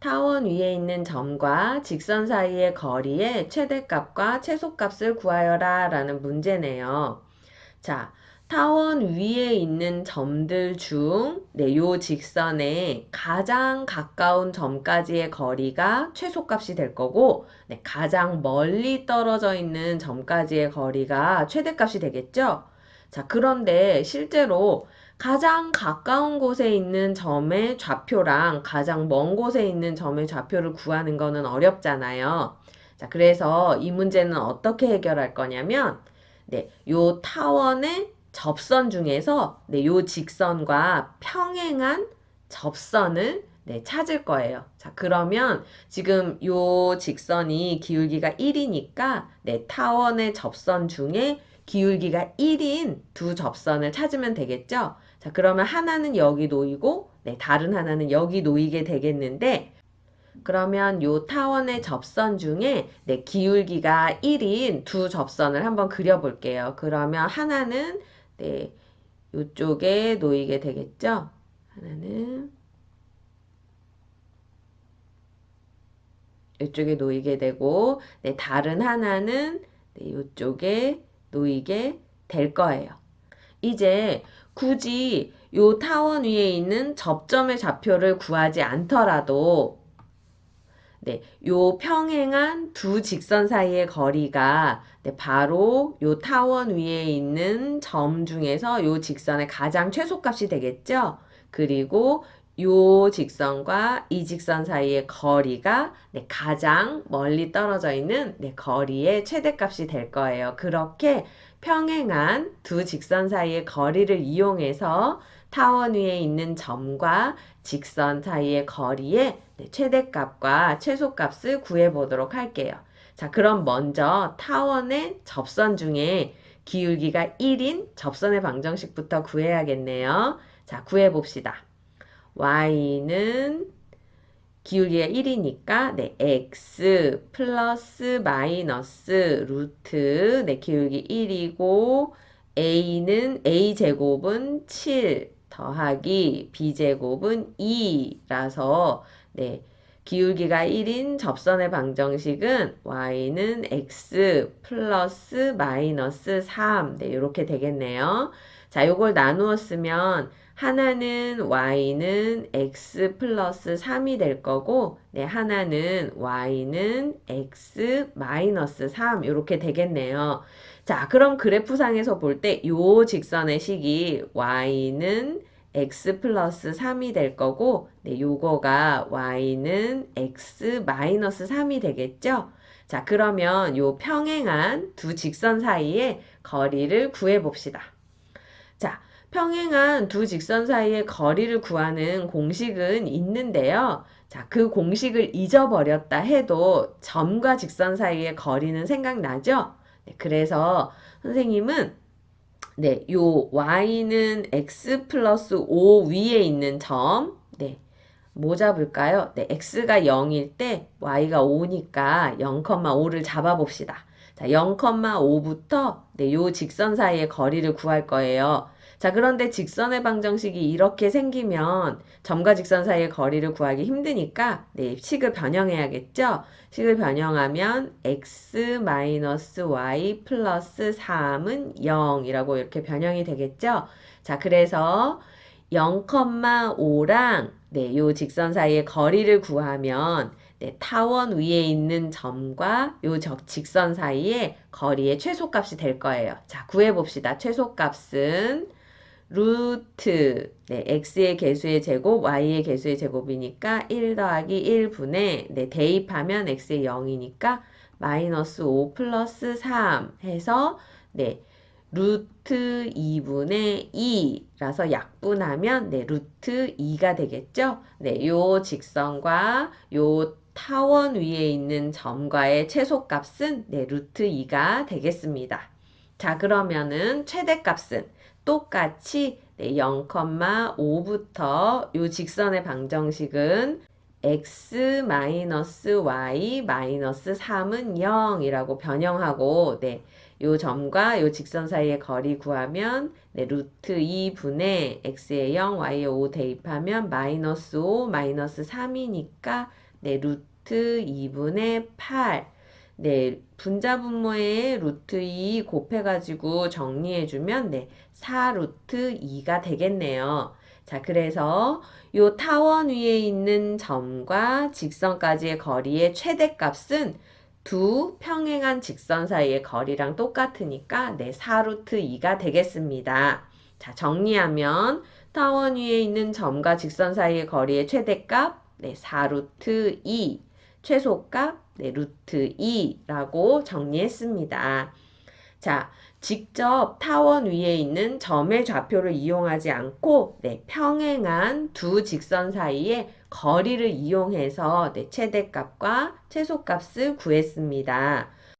타원 위에 있는 점과 직선 사이의 거리의 최대값과 최소값을 구하여라 라는 문제네요. 자, 타원 위에 있는 점들 중, 요 직선에 가장 가까운 점까지의 거리가 최소값이 될 거고, 가장 멀리 떨어져 있는 점까지의 거리가 최대값이 되겠죠? 자, 그런데 실제로 가장 가까운 곳에 있는 점의 좌표랑 가장 먼 곳에 있는 점의 좌표를 구하는 거는 어렵잖아요. 자, 그래서 이 문제는 어떻게 해결할 거냐면, 요 타원의 접선 중에서 요 직선과 평행한 접선을 찾을 거예요. 자, 그러면 지금 요 직선이 기울기가 1이니까 타원의 접선 중에 기울기가 1인 두 접선을 찾으면 되겠죠? 자, 그러면 하나는 여기 놓이고 다른 하나는 여기 놓이게 되겠는데 그러면 요 타원의 접선 중에 기울기가 1인 두 접선을 한번 그려볼게요. 그러면 하나는 요쪽에 놓이게 되겠죠? 하나는 이쪽에 놓이게 되고 다른 하나는 요쪽에 놓이게 될 거예요. 이제 굳이 요 타원 위에 있는 접점의 좌표를 구하지 않더라도 요 평행한 두 직선 사이의 거리가 바로 요 타원 위에 있는 점 중에서 요 직선의 가장 최소값이 되겠죠? 그리고 요 직선과 이 직선 사이의 거리가 가장 멀리 떨어져 있는 거리의 최대값이 될 거예요. 그렇게 평행한 두 직선 사이의 거리를 이용해서 타원 위에 있는 점과 직선 사이의 거리의 최대값과 최소값을 구해보도록 할게요. 자, 그럼 먼저 타원의 접선 중에 기울기가 1인 접선의 방정식부터 구해야겠네요. 자, 구해봅시다. y는 기울기가 1이니까 x 플러스 마이너스 루트 기울기 1이고 a는 a제곱은 7 더하기 b제곱은 2라서 기울기가 1인 접선의 방정식은 y는 x 플러스 마이너스 3 이렇게 되겠네요. 자, 요걸 나누어 쓰면 하나는 y는 x 플러스 3이 될 거고 하나는 y는 x 마이너스 3 이렇게 되겠네요. 자, 그럼 그래프상에서 볼 때 요 직선의 식이 y는 x 플러스 3이 될 거고 요거가 y는 x 마이너스 3이 되겠죠? 자, 그러면 요 평행한 두 직선 사이의 거리를 구해 봅시다. 자, 평행한 두 직선 사이의 거리를 구하는 공식은 있는데요. 자, 그 공식을 잊어버렸다 해도 점과 직선 사이의 거리는 생각나죠? 그래서 선생님은 요 y는 x 플러스 5 위에 있는 점, 뭐 잡을까요? x가 0일 때 y가 5니까 0,5를 잡아봅시다. 자, 0,5부터 요 직선 사이의 거리를 구할 거예요. 자, 그런데 직선의 방정식이 이렇게 생기면 점과 직선 사이의 거리를 구하기 힘드니까 식을 변형해야겠죠? 식을 변형하면 x-y 플러스 3은 0이라고 이렇게 변형이 되겠죠? 자, 그래서 0,5랑 요 직선 사이의 거리를 구하면 타원 위에 있는 점과 요 직선 사이의 거리의 최소값이 될 거예요. 자, 구해봅시다. 최소값은 루트 x의 개수의 제곱, y의 개수의 제곱이니까 1 더하기 1분의 대입하면 x의 0이니까 마이너스 5 플러스 3 해서 루트 2분의 2라서 약분하면 루트 2가 되겠죠? 요 직선과 요 타원 위에 있는 점과의 최소값은 루트 2가 되겠습니다. 자, 그러면은 최대값은 똑같이 0,5부터 요 직선의 방정식은 x-y-3은 0이라고 변형하고 요 점과 요 직선 사이의 거리 구하면 루트 2분의 x에 0, y에 5 대입하면 마이너스 5, 마이너스 3이니까 네, 루트 2분의 8. 네, 분자분모에 루트 2 곱해가지고 정리해주면 네, 4 루트 2가 되겠네요. 자, 그래서 요 타원 위에 있는 점과 직선까지의 거리의 최대값은 두 평행한 직선 사이의 거리랑 똑같으니까 네, 4 루트 2가 되겠습니다. 자, 정리하면 타원 위에 있는 점과 직선 사이의 거리의 최대값 네, 4 루트 2, 최소값 네, 루트 2라고 정리했습니다. 자, 직접 타원 위에 있는 점의 좌표를 이용하지 않고 네, 평행한 두 직선 사이의 거리를 이용해서 네, 최대값과 최소값을 구했습니다.